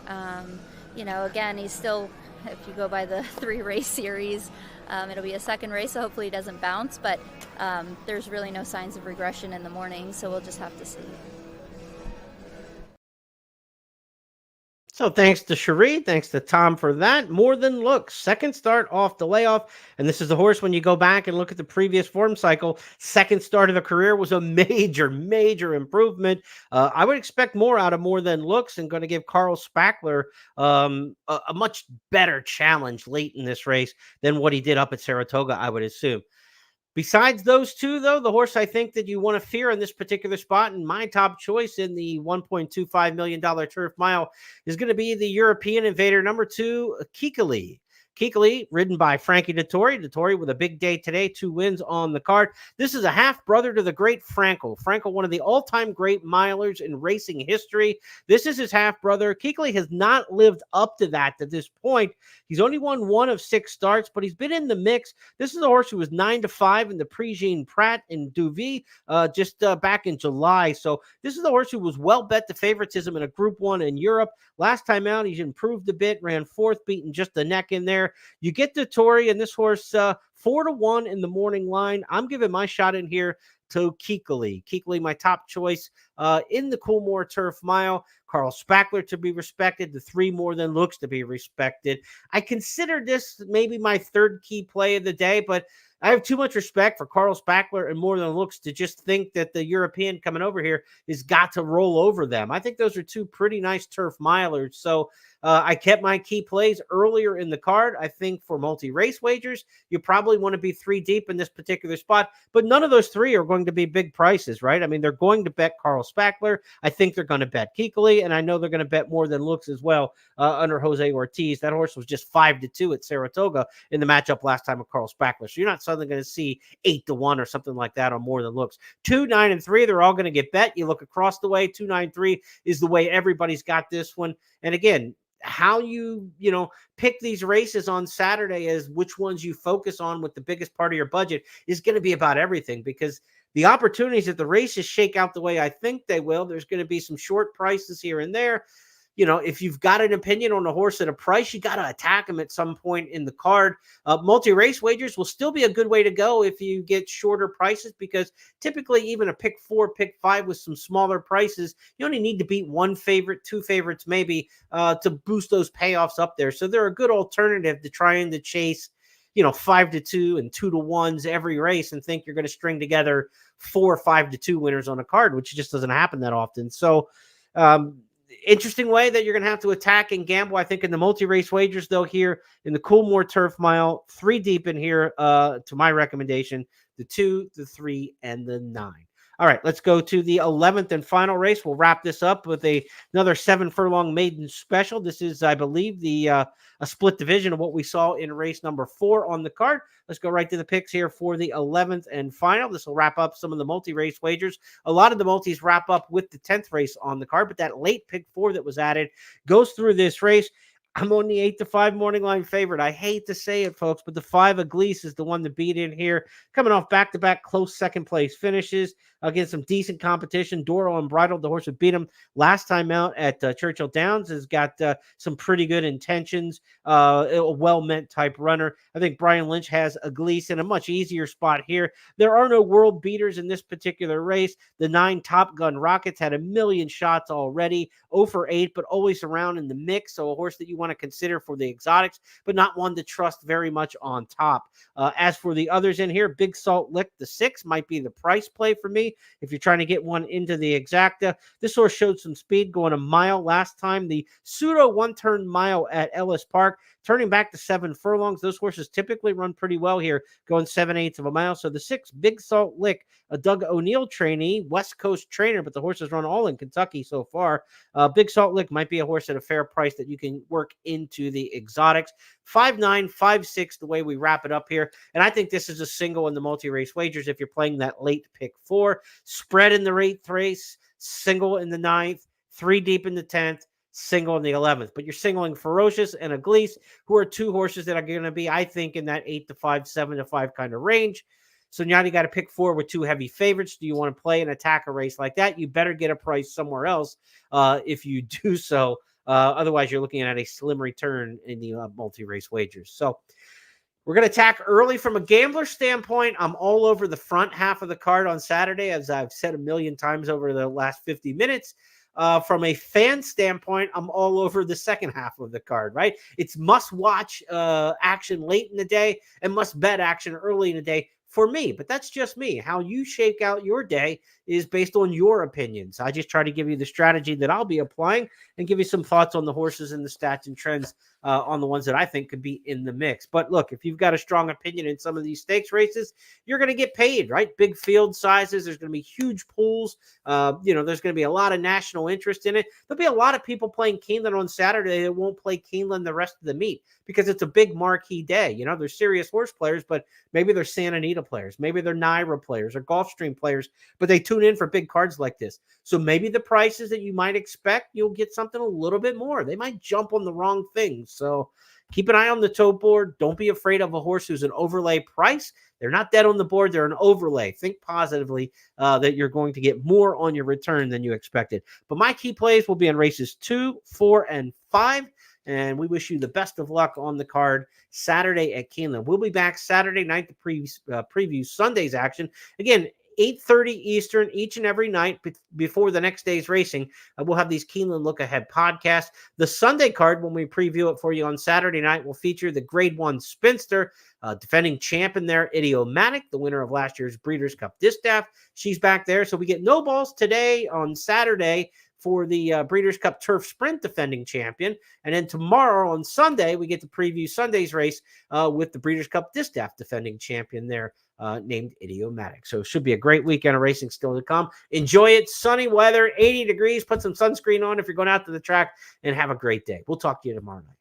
Again, he's still, if you go by the 3-race series, it'll be a second race, so hopefully he doesn't bounce, but there's really no signs of regression in the morning, so we'll just have to see. So thanks to Cherie, thanks to Tom for that. More Than Looks, second start off the layoff. And this is the horse, when you go back and look at the previous form cycle, second start of the career was a major, major improvement. I would expect more out of More Than Looks, and going to give Carl Spackler a much better challenge late in this race than what he did up at Saratoga, I would assume. Besides those two, though, the horse I think that you want to fear in this particular spot, and my top choice in the $1.25 million turf mile, is going to be the European Invader, number 2, Kikali. Kikali, ridden by Frankie Dettori. Dettori with a big day today, 2 wins on the card. This is a half-brother to the great Frankel. Frankel, one of the all-time great milers in racing history. This is his half-brother. Kikali has not lived up to that to this point. He's only won 1 of 6 starts, but he's been in the mix. This is a horse who was 9-5 in the Prix Pratt in Deauville just back in July. So this is a horse who was well bet to favoritism in a Group 1 in Europe. Last time out, he's improved a bit, ran 4th, beating just the neck in there. You get to Tory, and this horse 4-1 in the morning line. I'm giving my shot in here to Kikali. Kikali, my top choice in the Coolmore Turf Mile. Carl Spackler to be respected. The 3 More Than Looks to be respected. I consider this maybe my third key play of the day, but I have too much respect for Carl Spackler and More Than Looks to just think that the European coming over here has got to roll over them. I think those are 2 pretty nice turf milers. So I kept my key plays earlier in the card. I think for multi-race wagers, you probably want to be 3 deep in this particular spot, but none of those 3 are going to be big prices, right? I mean, they're going to bet Carl Spackler. I think they're going to bet Kikali, and I know they're going to bet More Than Looks as well under Jose Ortiz. That horse was just 5-2 at Saratoga in the matchup last time with Carl Spackler. So you're not suddenly going to see 8-1 or something like that on More Than Looks. 2, 9, and 3, they're all going to get bet. You look across the way, 2, 9, 3 is the way everybody's got this one. And again, how you pick these races on Saturday as which ones you focus on with the biggest part of your budget is going to be about everything, because the opportunities that the races shake out the way I think they will, there's going to be some short prices here and there. If you've got an opinion on a horse at a price, you got to attack him at some point in the card. Multi-race wagers will still be a good way to go if you get shorter prices, because typically even a pick 4, pick 5 with some smaller prices, you only need to beat 1 favorite, 2 favorites maybe to boost those payoffs up there. So they're a good alternative to trying to chase 5-2 and 2-1s every race and think you're going to string together 4 5-2 winners on a card, which just doesn't happen that often. So, interesting way that you're going to have to attack and gamble. I think in the multi-race wagers, though, here in the Coolmore Turf Mile, 3 deep in here to my recommendation, the 2, the 3, and the 9. All right, let's go to the 11th and final race. We'll wrap this up with another 7 furlong maiden special. This is, I believe, a split division of what we saw in race number 4 on the card. Let's go right to the picks here for the 11th and final. This will wrap up some of the multi-race wagers. A lot of the multis wrap up with the 10th race on the card, but that late pick 4 that was added goes through this race. I'm on the 8-5 morning line favorite. I hate to say it, folks, but the 5 Aglise is the one to beat in here. Coming off back-to-back close second-place finishes against some decent competition. Doro Unbridled, the horse who beat him last time out at Churchill Downs, has got some pretty good intentions, a well-meant type runner. I think Brian Lynch has Aglise in a much easier spot here. There are no world beaters in this particular race. The 9 Top Gun Rockets had 1 million shots already, 0 for 8, but always around in the mix. So a horse that you want to consider for the exotics, but not one to trust very much on top. As for the others in here, Big Salt Lick, the 6, might be the price play for me if you're trying to get one into the exacta. This horse showed some speed going a mile last time. The pseudo one-turn mile at Ellis Park, turning back to 7 furlongs. Those horses typically run pretty well here, going 7/8 of a mile. So the 6, Big Salt Lick, a Doug O'Neill trainee, West Coast trainer, but the horses run all in Kentucky so far. Big Salt Lick might be a horse at a fair price that you can work into the exotics. 5-9, 5-6, the way we wrap it up here. And I think this is a single in the multi-race wagers if you're playing that late pick 4. Spread in the 8th race, single in the 9th, 3 deep in the 10th, single in the 11th. But you're singling Ferocious and Aglise, who are 2 horses that are going to be, I think, in that 8-5, 7-5 kind of range. So now you got to pick 4 with 2 heavy favorites. Do you want to play and attack a race like that? You better get a price somewhere else if you do so. Otherwise, you're looking at a slim return in the multi-race wagers. So we're going to attack early from a gambler standpoint. I'm all over the front half of the card on Saturday, as I've said 1 million times over the last 50 minutes. from a fan standpoint, I'm all over the second half of the card, right? It's must-watch action late in the day and must-bet action early in the day for me, but that's just me. How you shake out your day is based on your opinions. I just try to give you the strategy that I'll be applying and give you some thoughts on the horses and the stats and trends on the ones that I think could be in the mix. But look, if you've got a strong opinion in some of these stakes races, you're going to get paid, right? Big field sizes. There's going to be huge pools. There's going to be a lot of national interest in it. There'll be a lot of people playing Keeneland on Saturday that won't play Keeneland the rest of the meet because it's a big marquee day. They're serious horse players, but maybe they're Santa Anita players. Maybe they're Naira players or Gulfstream players, but they tune in for big cards like this. So maybe the prices that you might expect, you'll get something a little bit more. They might jump on the wrong things. So keep an eye on the tote board. Don't be afraid of a horse who's an overlay price. They're not dead on the board. They're an overlay. Think positively that you're going to get more on your return than you expected. But my key plays will be in races 2, 4, and 5. And we wish you the best of luck on the card Saturday at Keeneland. We'll be back Saturday night to preview Sunday's action. Again, 8:30 Eastern each and every night before the next day's racing. We'll have these Keeneland Look Ahead podcasts. The Sunday card, when we preview it for you on Saturday night, will feature the Grade 1 Spinster, defending champion there, Idiomatic, the winner of last year's Breeders' Cup Distaff. She's back there. So we get no balls today on Saturday for the Breeders' Cup Turf Sprint defending champion. And then tomorrow on Sunday, we get to preview Sunday's race with the Breeders' Cup Distaff defending champion there, named Idiomatic. So it should be a great weekend of racing still to come. Enjoy it. Sunny weather, 80 degrees. Put some sunscreen on if you're going out to the track, and have a great day. We'll talk to you tomorrow night.